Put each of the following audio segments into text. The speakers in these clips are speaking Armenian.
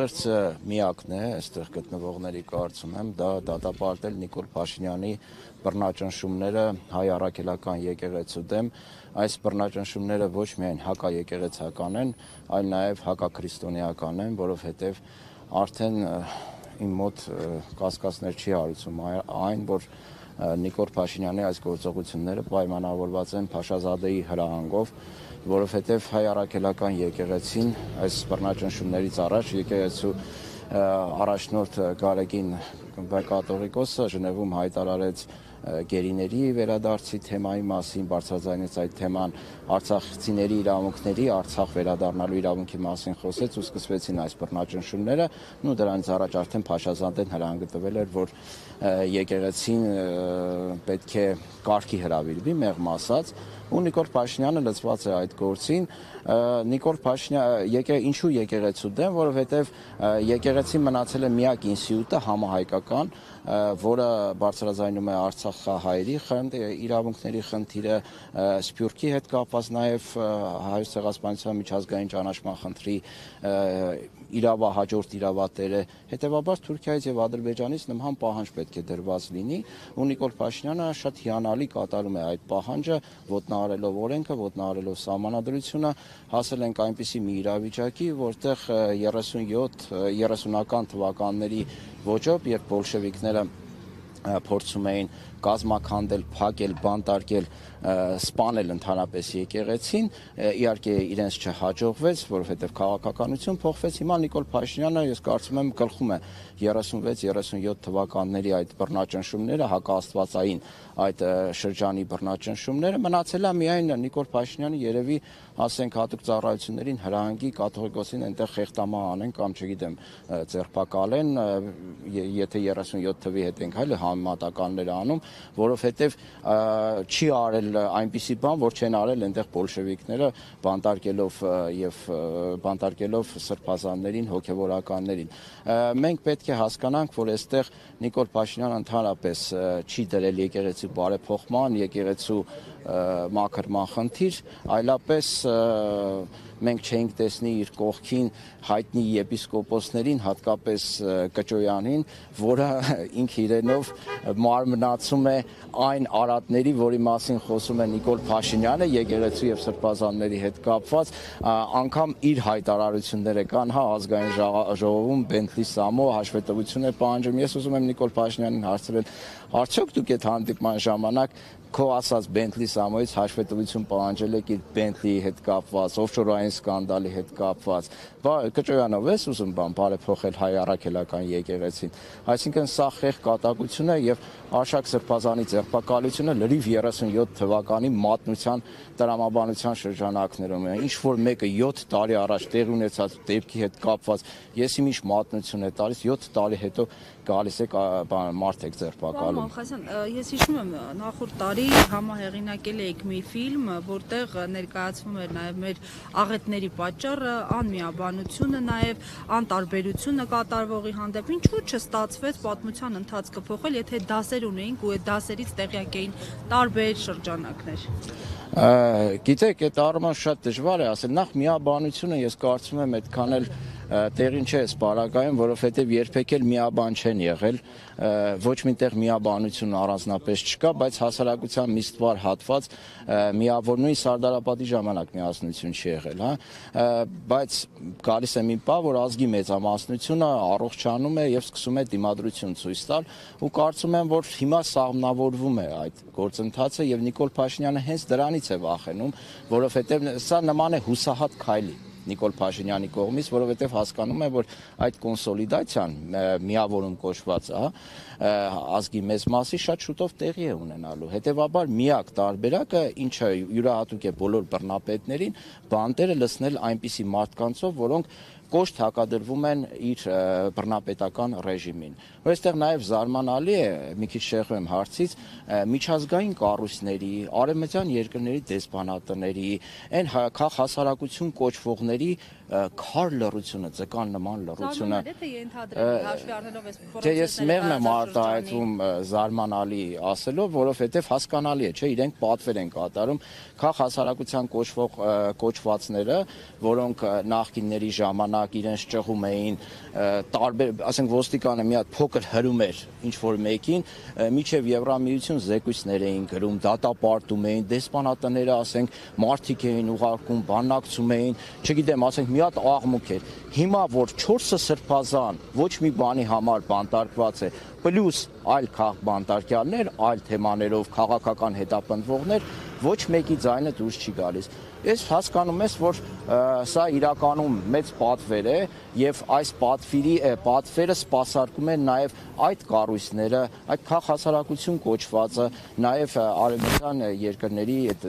ուղերձը միակն է, այստեղ գտնվողների կարծում եմ, դա դատապարտել Նիկոլ Փաշինյանի բռնաճնշումները հայ առաքելական եկեղեցու դեմ, այս բռնաճնշումները ոչ միայն հակաեկեղեցական են, այլ նաև հակաքրիստոնեական են, որովհետև արդեն իմ մոտ կասկածներ չի հարուցում այն, որ Նիկոլ Փաշինյանի այս գործողությունները պայմանավորված են Փաշազադեի հրահանգով, որովհետև հայ առաքելական եկեղեցին այս բռնաճնշումներից առաջ եկեղեցու առաջնորդ Գարեգին կաթողիկոսը Ժնևում հայտարարեց գերիների վերադարձի թեմայի մասին, բարձրաձայնեց այդ թեման, արցախցիների իրավունքների, Արցախ վերադառնալու իրավունքի մասին խոսեց ու սկսվեցին այս բռնաճնշումները, ու դրանից առաջ արդեն Փաշազադեն հրահանգ տվել էր, որ եկեղեցին պետք է կարգի հրավիրվի, մեղմ ասած, ու Նիկոլ Փաշինյանը լծված է այդ գործին, Նիկոլ Փաշինյանը ինչու եկեղեցու դեմ, որովհետև եկեղեցին մնացել է միակ ինստիտուտը համահայկական, որը բարձրաձայնում է արցախահայերի իրավունքների խնդիրը, Սփյուռքի հետ կապված նաև Հայոց ցեղասպանության միջազգային ճանաչման խնդրի հաջորդ իրավատերը, հետևաբար Թուրքիայից եւ Ադրբեջանից նման պահանջ պետք է դրված լինի, ու Նիկոլ Փաշինյանը շատ հիանալի կատարում է այդ պահանջը, ոտնահարելով օրենքը, ոտնահարելով սահմանադրությունը, հասել ենք այնպիսի մի իրավիճակի, որտեղ 30-ական թվականների ոճով, երբ բոլշևիկները փորձում էին կազմաքանդել, փակել, բանտարկել, սպանել ընդհանրապես եկեղեցին, իհարկե իրենց չհաջողվեց, որովհետև քաղաքականություն փոխվեց, հիմա Նիկոլ Փաշինյանը, ես կարծում եմ, գլխում է 36-37 թվականների այդ բռնաճնշումները, հակաաստվածային այդ շրջանի բռնաճնշումները, մնացել է միայն Նիկոլ Փաշինյանը երևի, ասենք, հատուկ ծառայություններին հրահանգի կաթողիկոսին այնտեղ խեղդամահ անեն կամ չգիտեմ, ձերբակալեն, եթե 37 թվի հետ ենք հայլը համեմատականներ անում, որովհետև չի արել այնպիսի բան, որ չեն արել այնտեղ բոլշևիկները բանտարկելով սրբազաններին, հոգևորականներին։ Մենք պետք է հասկանանք, որ այստեղ Նիկոլ Փաշինյանը ընդհանրապես չի դրել եկեղեցու բարեփոխման, եկեղեցու մաքրման խնդիր, այլապես մենք չենք տեսնի իր կողքին հայտնի եպիսկոպոսներին, հատկապես Կճոյանին, որը ինքը իրենով մարմնացում է այն արատների, որի մասին խոսում է Նիկոլ Փաշինյանը, եկեղեցու եւ սրբազանների հետ կապված, անգամ իր հայտարարությունները կան, ազգային ժողովում Բենթլի Սամո հաշվետվություն է պահանջում։ Ես ուզում եմ Նիկոլ Փաշինյանին հարցրել, արդյոք դուք այդ հանդիպման ժամանակ քո ասած Բենթլի Սամոյից հաշվետվություն պահանջել եք իր Բենթլիի հետ կապված, օֆշորային սկանդալի հետ կապված, Կճոյանով ես ուզում բարեփոխել հայ առաքելական եկեղեցին, այսինքն սա խեղ կատակություն է եւ Արշակ Սրբազանի ձերբակալությունը լրիվ 37 թվականի մատնության տրամաբանության շրջանակներում է, ինչ որ մեկը 7 տարի առաջ տեղի ունեցած դեպքի հետ կապված, ես իմիշ մատնություն է տալիս, 7 տարի հետո գալիս է մարդ եք ձերբակալում։ Ես հիշում եմ նախորդ տարի համահեղինակել էիք մի ֆիլմ, որտեղ ներկայացվում էր նաև մեր աղետների պատճառը, անմիաբանությունը, նաև անտարբերությունը կատարվողի հանդեպ, ինչու չստացվեց պատմության ընթացքը փոխել, եթե դասեր ունեինք ու այդ դասերից տեղյակ էին տարբեր շրջանակներ։ Գիտեք, այդ առումով շատ դժվար է ասել, նախ միաբանությունը ես կարծում եմ այդքան էլ տեղին չէ սպարակայում, որովհետև երբեք էլ միաբան չեն եղել, ոչ միտեղ միաբանություն առանձնապես չկա, բայց հասարակության մի ստվար հատված միավոր նույն Սարդարապետի ժամանակ միասնություն չի եղել, բայց գալիս է մի պահ, որ ազգի մեծամասնությունը առողջանում է եւ սկսում է դիմադրություն ցույց տալ ու կարծում եմ, որ հիմա սահմանավորվում է այդ գործընթացը եւ Նիկոլ Փաշինյանը հենց դրանից է վախենում, որովհետեւ սա նման է հուսահատ քայլի Նիկոլ Փաշինյանի կողմից, որովհետև հասկանում է, որ այդ կոնսոլիդացիան միավորում կոչված ազգի մեծ մասի շատ շուտով տեղի է ունենալու։ Հետևաբար միակ տարբերակը, ինչը յուրահատուկ է բոլոր բռնապետներին, բանտերը լցնել այնպիսի մարդկանցով, որոնք կոշտ հակադրվում են իր բռնապետական ռեժիմին։ Այստեղ նաև զարմանալի է, մի քիչ շեղվում եմ հարցից, միջազգային կառույցների, արևմտյան երկրների դեսպանատների, այն հասարակություն կոչվողների քար լռությունը, ձկան նման լռությունը։ Թե ենթադրել հաշվի առնելով այս Դե ես մեղմ եմ տարածաշրջանի արտահայտվում զարմանալի ասելով, որովհետև հասկանալի է, չէ, իրենք պատվեր են կատարում քաղաք հասարակության կոչվածները, որոնք նախկինների ժամանակ իրենց ճղում էին տարբեր, ասենք ոստիկանը մի հատ փոքր հրում էր ինչ որ մեկին, միջև Եվրամիություն զեկույցներ էին գրում, դատապարտում էին, դեսպանատները, ասենք, մարդիկ էին ուղարկում, բանակցում էին, չգիտեմ, ասենք մի հատ աղմուկ էր։ Հիմա որ 4 սրբազան ոչ մի բանի համար բանտարկված է, պլյուս այլ բանտարկյալներ, այլ թեմաներով քաղաքական հետապնդվողներ, ոչ մեկի ձայնը դուրս չի գալիս։ Ես հասկանում ես, որ սա իրականում մեծ պատվեր է եւ այս պատվերը սպասարկում են նաեւ այդ կառույցները, այդ քաղաքացիություն կոչվածը, նաեւ արևմտյան երկրների այդ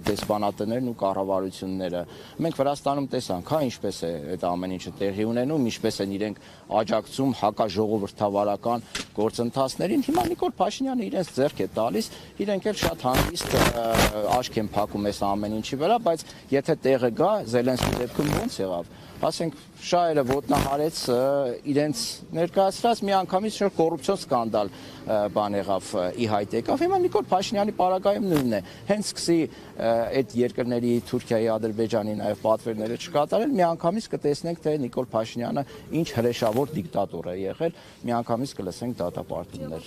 դեսպանատներն ու կառավարությունները։ Մենք Վրաստանում տեսանք, հա, ինչպես է այդ ամեն ինչը տեղի ունենում, ինչպես են իրենք աջակցում հակաժողովրդավարական գործընթացներին։ Հիմա Նիկոլ Փաշինյանը իրենց ձեռք է տալիս, իրենք էլ շատ հանգիստ աչք են փակում այս ամեն ինչի վրա, բայց եթե տեղը գա, Զելենսկի դեպքում ո՞նց եղավ։ Ասենք շահերը ոտնահարեց իրենց ներկայացրած մի անգամից շուտ կոռուպցիոն սկանդալ բան եղավ ի հայտ եկավ։ Հիմա Նիկոլ Փաշինյանի պարագայում նույնն է։ Հենց սկսի այդ երկրների Թուրքիայի, Ադրբեջանի նաև պատվերները չկատարել, մի անգամից կտեսնենք, թե Նիկոլ Փաշինյանը ինչ հրեշավոր դիկտատոր է եղել, մի անգամից կլսենք դատապարտումներ։